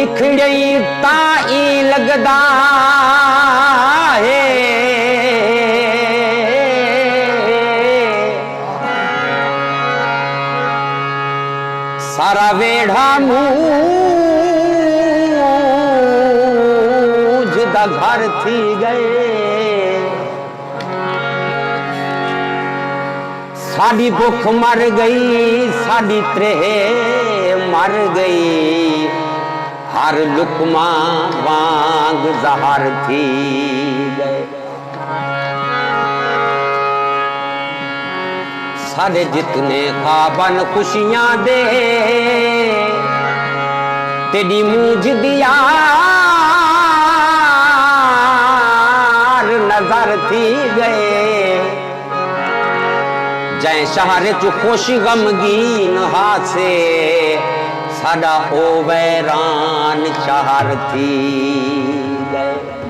निखड़ई ताई लगदा है सारा वेढ़ा मूझ दा घर थी गए साड़ी भुख मर गई साड़ी त्रेह मर गई हर लुकमा वांग जहर थी गए सारे जितने ख्वाबन खुशियां दे तेरी मूझ दिया नजर थी गए जै शहर च खुश गमगीन हासे साडा ओ वैरान शहर थी गए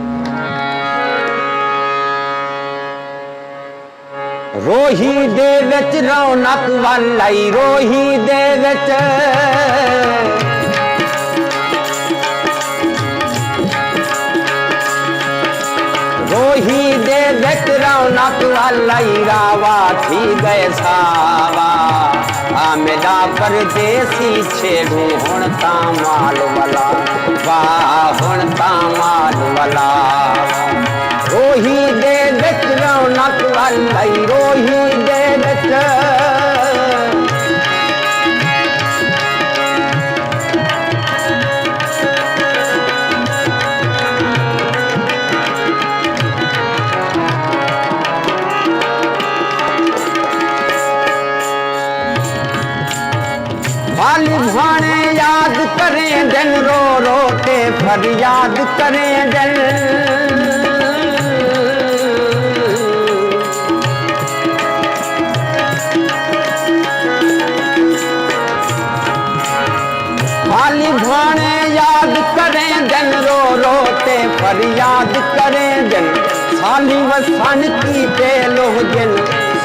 रोही दे विच रौनक वाली रोही दे विच रोही दे विच रौनक वाली रावा थी गए सावा आ मेरा परदेसी छेड़ू हुण ता माल वाला वाह हुण ता माल वाला रोही दे विच रौनक वाली रोही दे विच वाली भाने याद करें दिन रो रो के फरियाद करें दिन वाली भाने याद करें दिन रो रो के फरियाद करें दिन साली वसन की तेलो दिन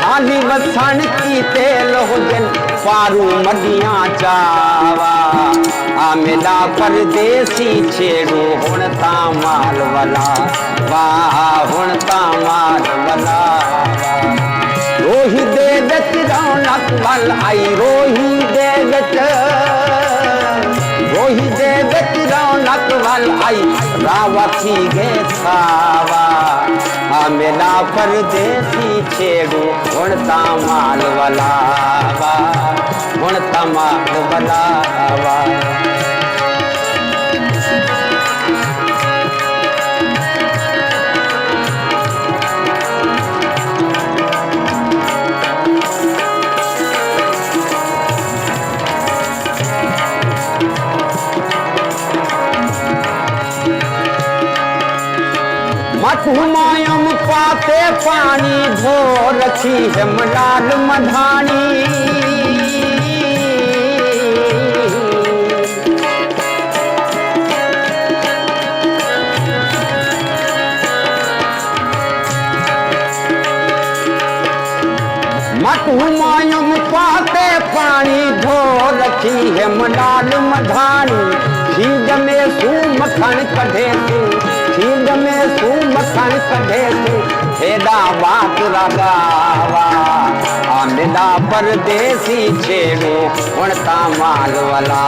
साली वसन की तेलो दिन पारू मडियां चावा आ मेरा परदेसी छेड़ू हुण ता माल वाला वाह हुण ता माल वाला रोही दे विच रौनक वाल आई रोही दे विच रोही दे विच रौनक वाल आई रावा थी गे सावा आ मेरा परदेसी छेड़ू हुण ता माल वाला हुण ता माल वाला हुमायूं पाते पानी धो रखी है मलाल मधानी हुमायूं पाते पानी धो रखी है मलाल मधानी खीर में सू मखन कढ़े तू खीर में सू मखन कढ़े तू हेदा बात रगावा आ मेरा परदेसी छेड़ू हुण ता माल वाला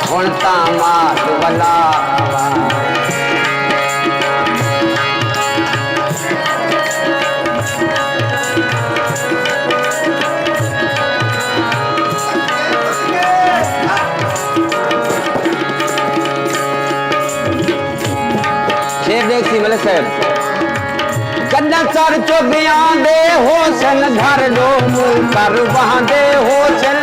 हुण ता माल वाला मलिक साहब कन्ना चर चोबिया दे होसन घर दो मुंह कर वहां दे होसन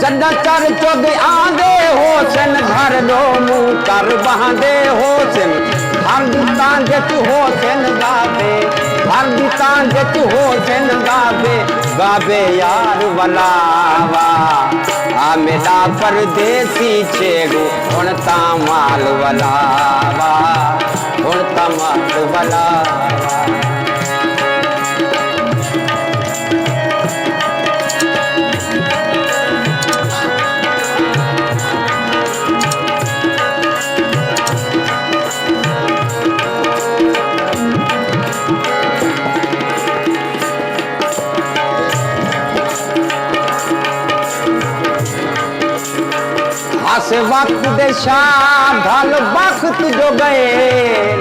कन्ना चर चोबिया दे होसन घर दो मुंह कर वहां दे होसन हर दुकान जच हो सेन गावे हर दुकान जच हो सेन गावे गावे यार वलावा आ मेरा परदेसी छेड़ू उड़ता माल वलावा उड़ता माल वलावा। आसे वक्त देशा ढल वक्त जो गए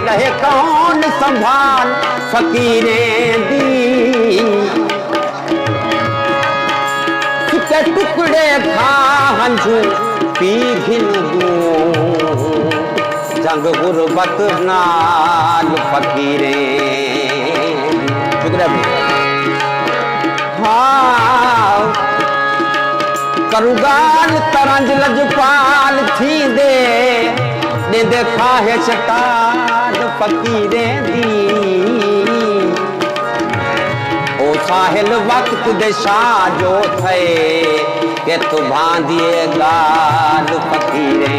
रहे कौन संभाल फकीरें दी सुके टुकड़े खा हंझू पी घिन जंग गुरबत नाल फकीरें हाँ करुगाल तरंज लजपाल थी दे देखा है चटाल फकीरे दी ओ साहिल वक्त दिशा जो थे के तू बांधिए गाल फकीरे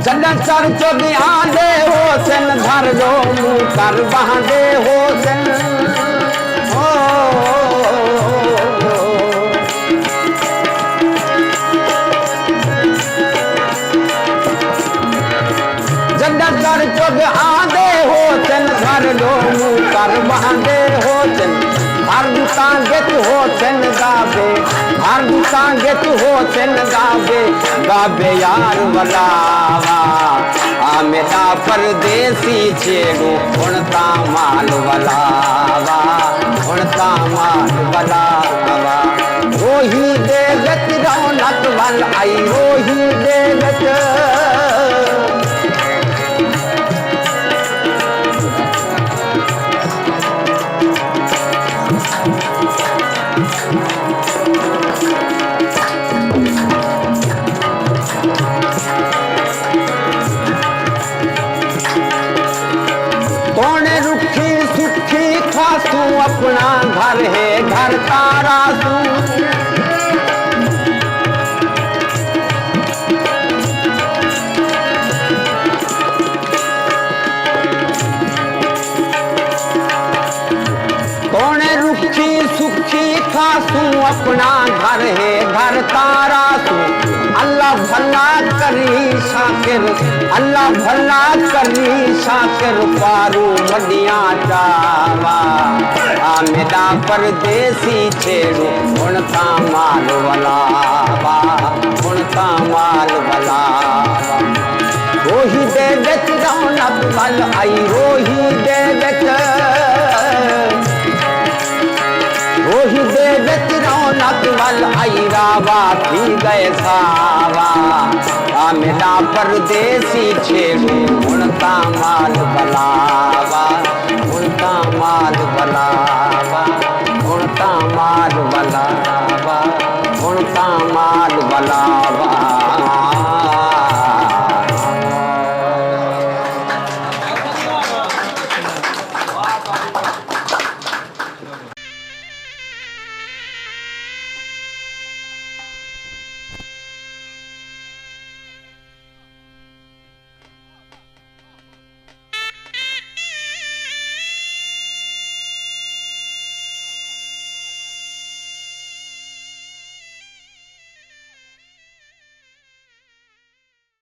चल चर चोदिया दे हो सन धर रो मुँह कर बांधे हो सन कर चुग आदे हो चन घर लो मुँह कर बांधे हो चन हर दुतांगत हो चन गावे हर दुतांगत हो चन गावे गावे यार वलावा आ मेरा परदेसी छेड़ू उड़ता माल वलावा उड़ता माल वलावा रोही दे गत रौनक वल आई रोही दे गत तू अपना घर है घर तारा तू कौने रुखी सुखी खासू अपना घर है घर तारा तू अल्लाह भला करी शाकिर अल्लाह भला करी शाकिर पारू मडिया जावा आ मेरा परदेसी छेड़ू उड़ता माल वलावा उड़ता माल वलावा रोही दे बेच रौनक वल आई रोही दे बेच रोही दे बेच रौनक वल आई रावा थी गए सावा आ मेरा परदेसी छेड़ू उड़ता माल वलावा उड़ता माल वलावा।